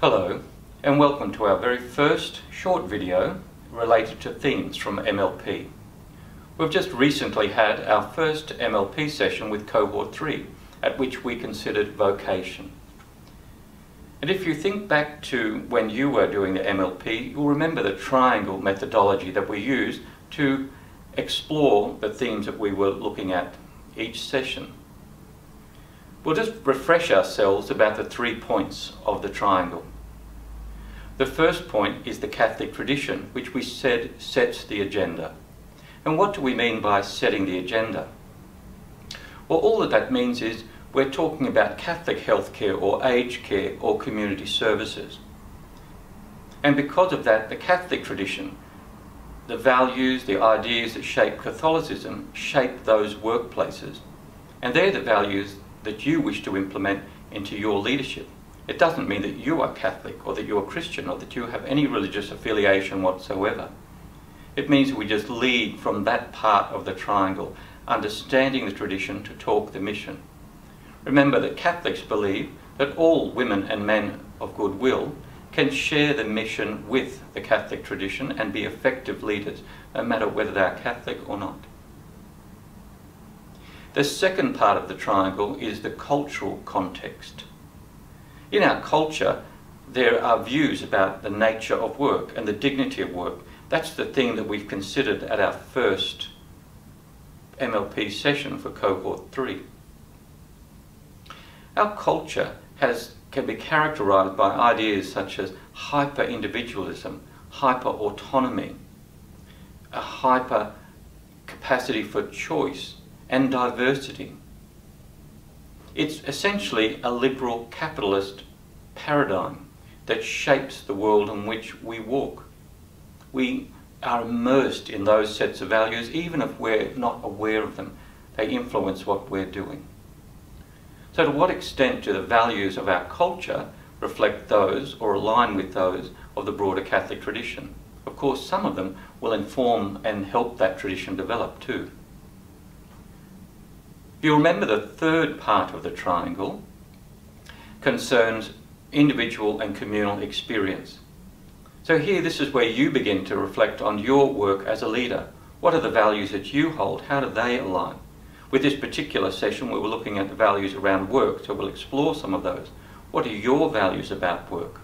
Hello and welcome to our very first short video related to themes from MLP. We've just recently had our first MLP session with Cohort 3, at which we considered vocation. And if you think back to when you were doing the MLP, you'll remember the triangle methodology that we used to explore the themes that we were looking at each session. We'll just refresh ourselves about the 3 points of the triangle. The first point is the Catholic tradition, which we said sets the agenda. And what do we mean by setting the agenda? Well, all that means is we're talking about Catholic healthcare or aged care or community services. And because of that, the Catholic tradition, the values, the ideas that shape Catholicism, shape those workplaces. And they're the values that you wish to implement into your leadership. It doesn't mean that you are Catholic or that you're Christian or that you have any religious affiliation whatsoever. It means we just lead from that part of the triangle, understanding the tradition to talk the mission. Remember that Catholics believe that all women and men of goodwill can share the mission with the Catholic tradition and be effective leaders, no matter whether they are Catholic or not. The second part of the triangle is the cultural context. In our culture, there are views about the nature of work and the dignity of work. That's the thing that we've considered at our first MLP session for Cohort 3. Our culture can be characterised by ideas such as hyper-individualism, hyper-autonomy, a hyper-capacity for choice, and diversity. It's essentially a liberal capitalist paradigm that shapes the world in which we walk. We are immersed in those sets of values even if we're not aware of them. They influence what we're doing. So to what extent do the values of our culture reflect those or align with those of the broader Catholic tradition? Of course, some of them will inform and help that tradition develop too. You'll remember the third part of the triangle concerns individual and communal experience. So here, this is where you begin to reflect on your work as a leader. What are the values that you hold? How do they align? With this particular session, we were looking at the values around work, so we'll explore some of those. What are your values about work?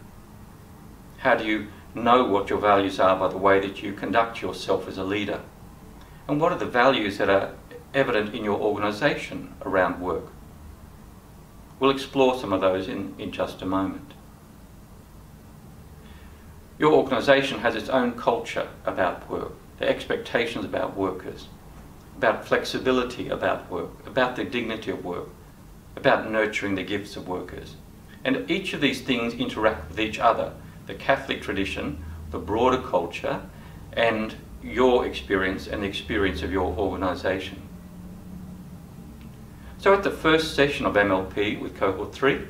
How do you know what your values are by the way that you conduct yourself as a leader? And what are the values that are evident in your organisation around work? We'll explore some of those in just a moment. Your organisation has its own culture about work, the expectations about workers, about flexibility about work, about the dignity of work, about nurturing the gifts of workers. And each of these things interact with each other, the Catholic tradition, the broader culture, and your experience and the experience of your organisation. So at the first session of MLP with Cohort 3,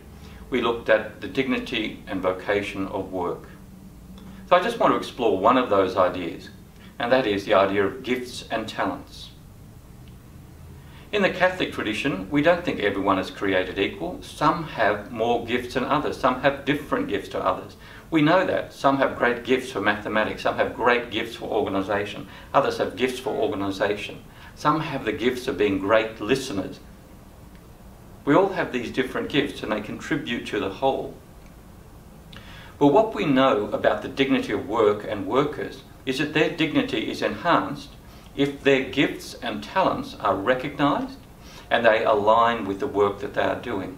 we looked at the dignity and vocation of work. So I just want to explore one of those ideas, and that is the idea of gifts and talents. In the Catholic tradition, we don't think everyone is created equal. Some have more gifts than others. Some have different gifts to others. We know that. Some have great gifts for mathematics. Some have great gifts for organisation. Others have gifts for organisation. Some have the gifts of being great listeners. We all have these different gifts and they contribute to the whole. But what we know about the dignity of work and workers is that their dignity is enhanced if their gifts and talents are recognised and they align with the work that they are doing.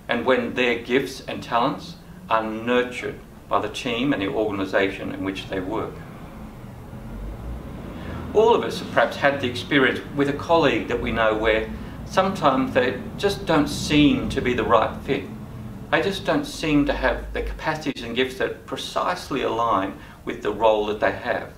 And when their gifts and talents are nurtured by the team and the organisation in which they work. All of us have perhaps had the experience with a colleague that we know where sometimes they just don't seem to be the right fit. They just don't seem to have the capacities and gifts that precisely align with the role that they have.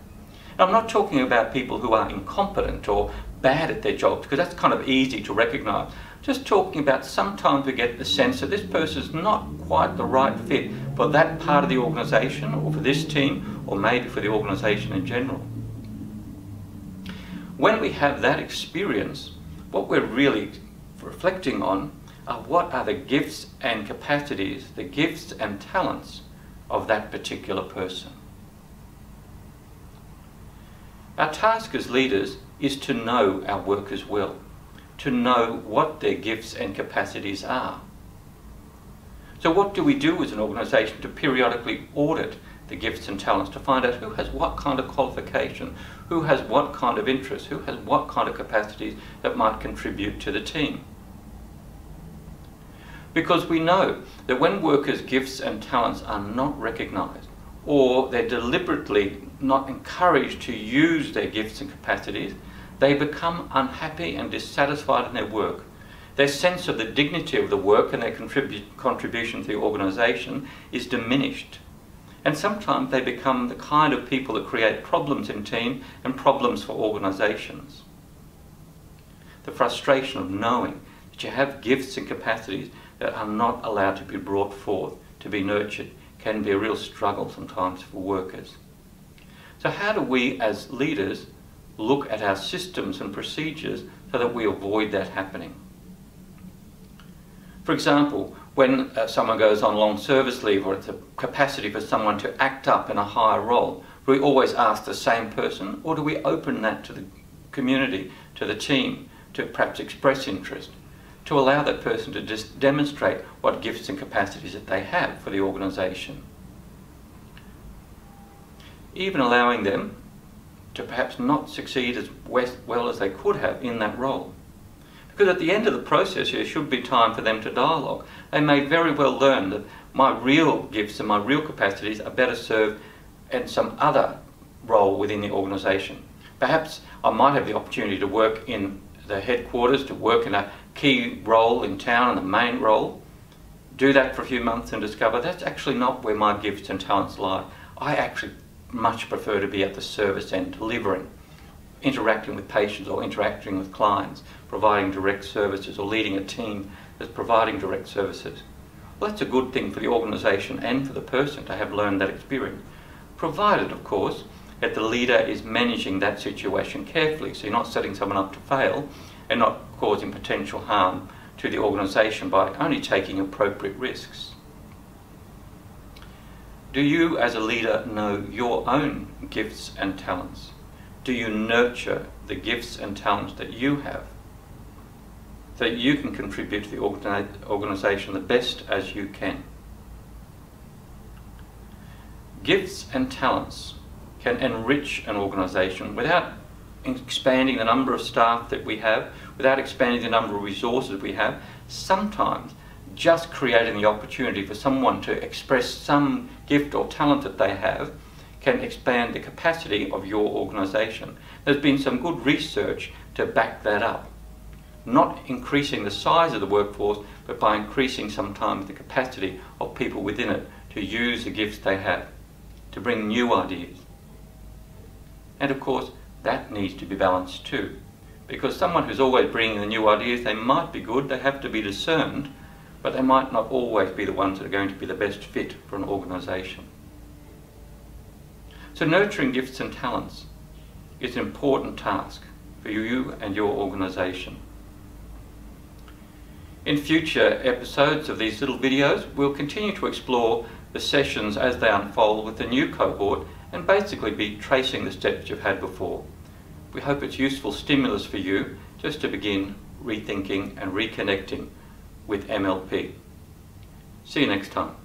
And I'm not talking about people who are incompetent or bad at their jobs, because that's kind of easy to recognise. Just talking about sometimes we get the sense that this person's not quite the right fit for that part of the organisation or for this team or maybe for the organisation in general. When we have that experience, what we're really reflecting on what are the gifts and capacities, the gifts and talents of that particular person. Our task as leaders is to know our workers well, to know what their gifts and capacities are. So what do we do as an organisation to periodically audit the gifts and talents, to find out who has what kind of qualification, who has what kind of interest, who has what kind of capacities that might contribute to the team? Because we know that when workers' gifts and talents are not recognised, or they're deliberately not encouraged to use their gifts and capacities, they become unhappy and dissatisfied in their work. Their sense of the dignity of the work and their contribution to the organisation is diminished. And sometimes they become the kind of people that create problems in team and problems for organisations. The frustration of knowing that you have gifts and capacities that are not allowed to be brought forth, to be nurtured, can be a real struggle sometimes for workers. So how do we as leaders look at our systems and procedures so that we avoid that happening? For example, when someone goes on long service leave, or it's a capacity for someone to act up in a higher role, do we always ask the same person, or do we open that to the community, to the team, to perhaps express interest, to allow that person to just demonstrate what gifts and capacities that they have for the organisation? Even allowing them to perhaps not succeed as well as they could have in that role. Because at the end of the process, there should be time for them to dialogue. They may very well learn that my real gifts and my real capacities are better served in some other role within the organisation. Perhaps I might have the opportunity to work in the headquarters, to work in a key role in town, in the main role. Do that for a few months and discover that's actually not where my gifts and talents lie. I actually much prefer to be at the service end, delivering, interacting with patients or interacting with clients, providing direct services, or leading a team that's providing direct services. Well, that's a good thing for the organisation and for the person to have learned that experience, provided, of course, that the leader is managing that situation carefully, so you're not setting someone up to fail and not causing potential harm to the organisation by only taking appropriate risks. Do you as a leader know your own gifts and talents? Do you nurture the gifts and talents that you have, so that you can contribute to the organisation the best as you can? Gifts and talents can enrich an organisation without expanding the number of staff that we have, without expanding the number of resources we have. Sometimes just creating the opportunity for someone to express some gift or talent that they have can expand the capacity of your organisation. There's been some good research to back that up. Not increasing the size of the workforce, but by increasing sometimes the capacity of people within it to use the gifts they have, to bring new ideas. And of course, that needs to be balanced too. Because someone who's always bringing the new ideas, they might be good, they have to be discerned, but they might not always be the ones that are going to be the best fit for an organisation. So nurturing gifts and talents is an important task for you and your organisation. In future episodes of these little videos, we'll continue to explore the sessions as they unfold with the new cohort and basically be tracing the steps you've had before. We hope it's useful stimulus for you just to begin rethinking and reconnecting with MLP. See you next time.